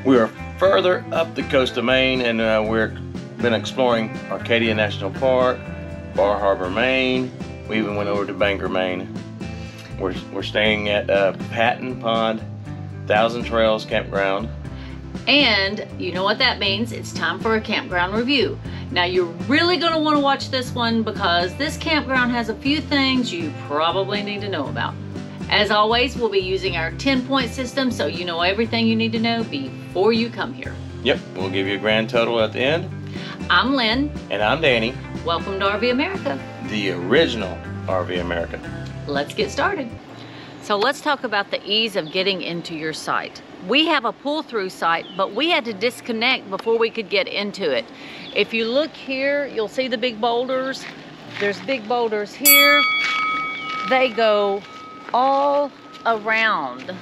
We are further up the coast of Maine, and we've been exploring Acadia National Park, Bar Harbor, Maine. We even went over to Bangor, Maine. We're staying at Patten Pond Thousand Trails Campground. And you know what that means? It's time for a campground review. Now you're really going to want to watch this one because this campground has a few things you probably need to know about. As always, we'll be using our 10-point system so you know everything you need to know before you come here. Yep, we'll give you a grand total at the end. I'm Lynn. And I'm Danny. Welcome to RV America. The original RV America. Let's get started. So let's talk about the ease of getting into your site. We have a pull-through site, but we had to disconnect before we could get into it. If you look here, you'll see the big boulders. There's big boulders here. They go all around.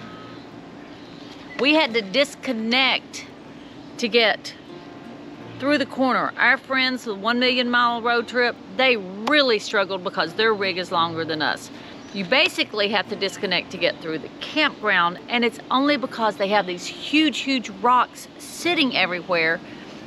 We had to disconnect to get through the corner. Our friends with 1 million mile road trip, they really struggled because their rig is longer than us. You basically have to disconnect to get through the campground, and it's only because they have these huge rocks sitting everywhere,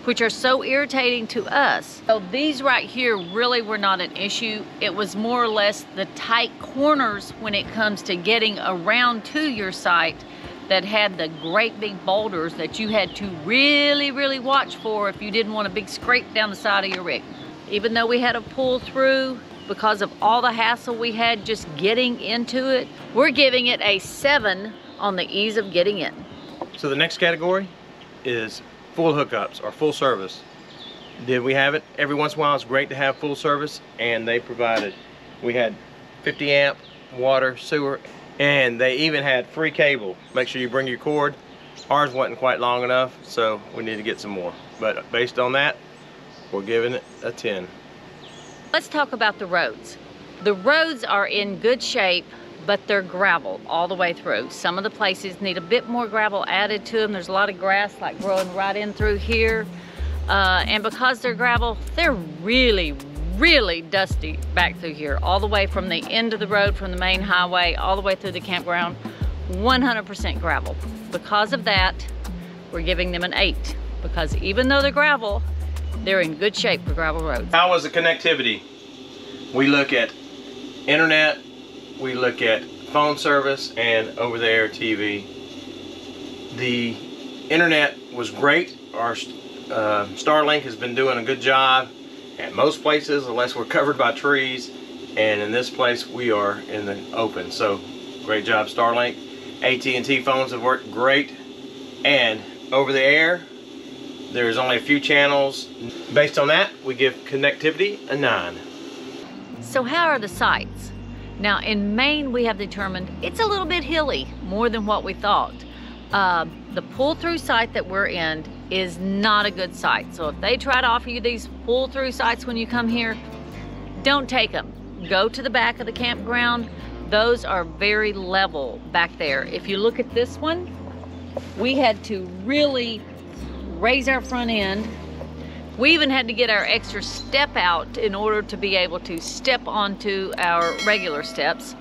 which are so irritating to us. So these right here really were not an issue. It was more or less the tight corners when it comes to getting around to your site that had the great big boulders that you had to really watch for if you didn't want a big scrape down the side of your rig. Even though we had to pull through because of all the hassle we had just getting into it, we're giving it a 7 on the ease of getting in. So the next category is full hookups or full service. Did we have it? Every once in a while it's great to have full service, and they provided. We had 50 amp water, sewer, and they even had free cable. Make sure you bring your cord. Ours wasn't quite long enough, so we need to get some more. But based on that, we're giving it a 10. Let's talk about the roads. The roads are in good shape, but they're gravel all the way through. Some of the places need a bit more gravel added to them. There's a lot of grass like growing right in through here. And because they're gravel, they're really dusty back through here, all the way from the end of the road, from the main highway, all the way through the campground, 100% gravel. Because of that, we're giving them an 8, because even though they're gravel, they're in good shape for gravel roads. How was the connectivity? We look at internet, we look at phone service, and over-the-air TV. The internet was great. Our Starlink has been doing a good job at most places, unless we're covered by trees. And in this place, we are in the open. So, great job, Starlink. AT&T phones have worked great. And over-the-air, there's only a few channels. Based on that, we give connectivity a 9. So how are the sites? Now in Maine, we have determined it's a little bit hilly, more than what we thought. The pull-through site that we're in is not a good site. So if they try to offer you these pull-through sites when you come here, don't take them. Go to the back of the campground. Those are very level back there. If you look at this one, we had to really raise our front end. We even had to get our extra step out in order to be able to step onto our regular steps.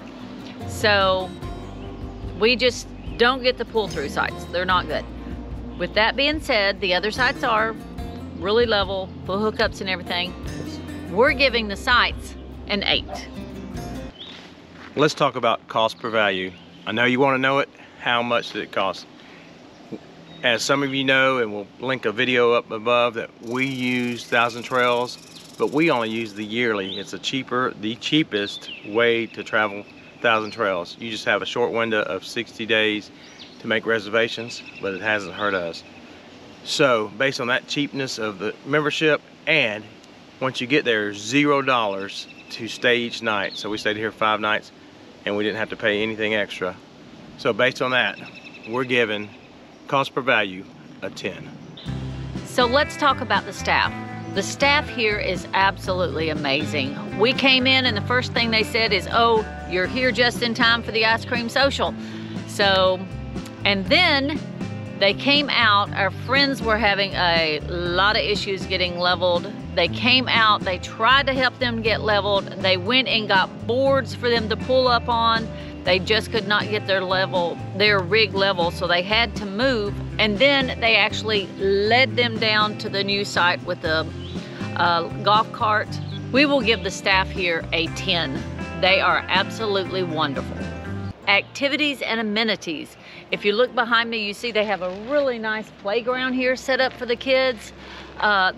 So we just don't get the pull-through sites. They're not good. With that being said, the other sites are really level, full hookups and everything. We're giving the sites an 8. Let's talk about cost per value. I know you want to know it. How much did it cost? As some of you know, and we'll link a video up above, that we use Thousand Trails, but we only use the yearly. It's the cheapest way to travel Thousand Trails. You just have a short window of 60 days to make reservations, but it hasn't hurt us. So based on that cheapness of the membership, and once you get there, $0 to stay each night. So we stayed here 5 nights and we didn't have to pay anything extra. So based on that, we're giving cost per value a 10. So let's talk about the staff. The staff here is absolutely amazing. We came in and the first thing they said is, oh, you're here just in time for the ice cream social. So, and then they came out, our friends were having a lot of issues getting leveled. They came out, they tried to help them get leveled. They went and got boards for them to pull up on. They just could not get their rig level, so they had to move And then they actually led them down to the new site with the golf cart. We will give the staff here a 10. They are absolutely wonderful. Activities and amenities. If you look behind me, you see they have a really nice playground here set up for the kids.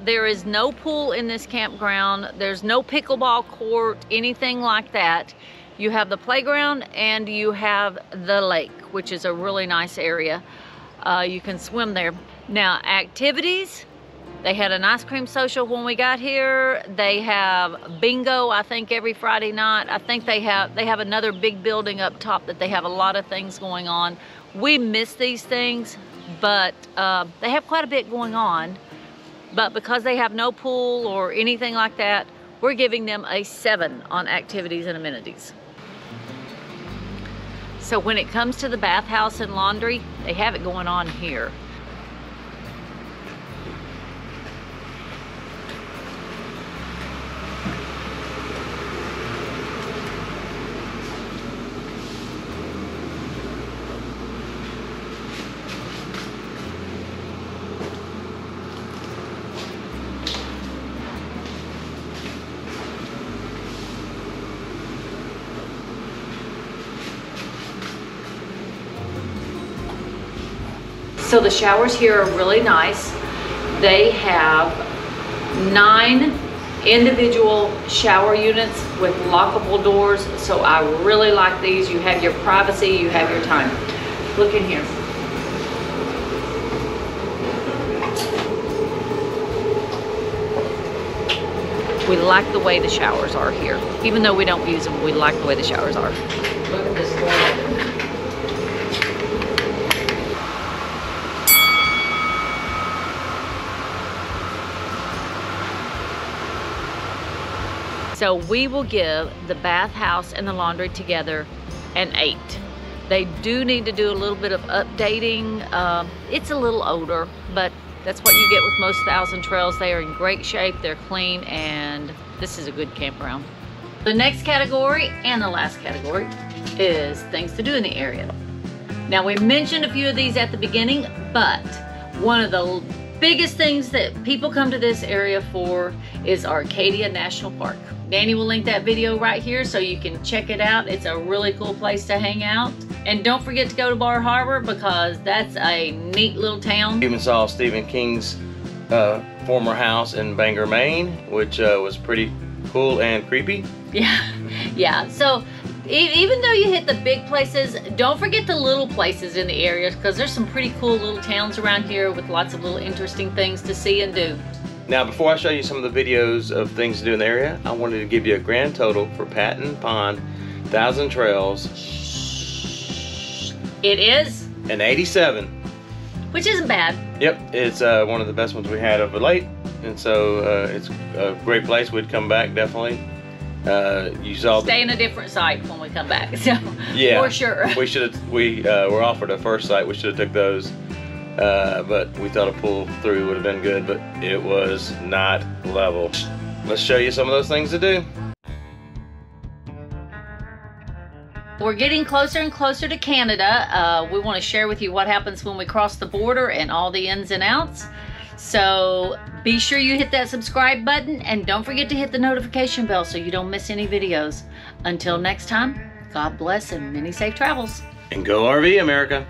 There is no pool in this campground. There's no pickleball court, anything like that. You have the playground and you have the lake, which is a really nice area. You can swim there. Now, activities, they had an ice cream social when we got here. They have bingo, I think, every Friday night. I think they have another big building up top that they have a lot of things going on. We miss these things, but they have quite a bit going on. But because they have no pool or anything like that, we're giving them a 7 on activities and amenities. So when it comes to the bathhouse and laundry, they have it going on here. So the showers here are really nice. They have 9 individual shower units with lockable doors. So I really like these. You have your privacy, you have your time. Look in here. We like the way the showers are here. Even though we don't use them, we like the way the showers are. Look at this door. So we will give the bathhouse and the laundry together an 8. They do need to do a little bit of updating. It's a little older, but that's what you get with most Thousand Trails. They are in great shape, they're clean, and this is a good campground. The next category and the last category is things to do in the area. Now, we mentioned a few of these at the beginning, but one of the biggest things that people come to this area for is Acadia National Park. Danny will link that video right here so you can check it out. It's a really cool place to hang out. And don't forget to go to Bar Harbor because that's a neat little town. Even saw Stephen King's former house in Bangor, Maine, which was pretty cool and creepy. Yeah. So even though you hit the big places, don't forget the little places in the area because there's some pretty cool little towns around here with lots of little interesting things to see and do. Now, before I show you some of the videos of things to do in the area, I wanted to give you a grand total for Patten Pond Thousand Trails. It is an 87. Which isn't bad. Yep, it's one of the best ones we had of late, and so it's a great place. We'd come back definitely. You saw stay in a different site when we come back. So yeah, for sure. We were offered a first site. We should have took those. But we thought a pull through would have been good, but it was not level. Let's show you some of those things to do. We're getting closer and closer to Canada. We want to share with you what happens when we cross the border and all the ins and outs. So be sure you hit that subscribe button and don't forget to hit the notification bell so you don't miss any videos. Until next time, God bless and many safe travels. And go RV, America.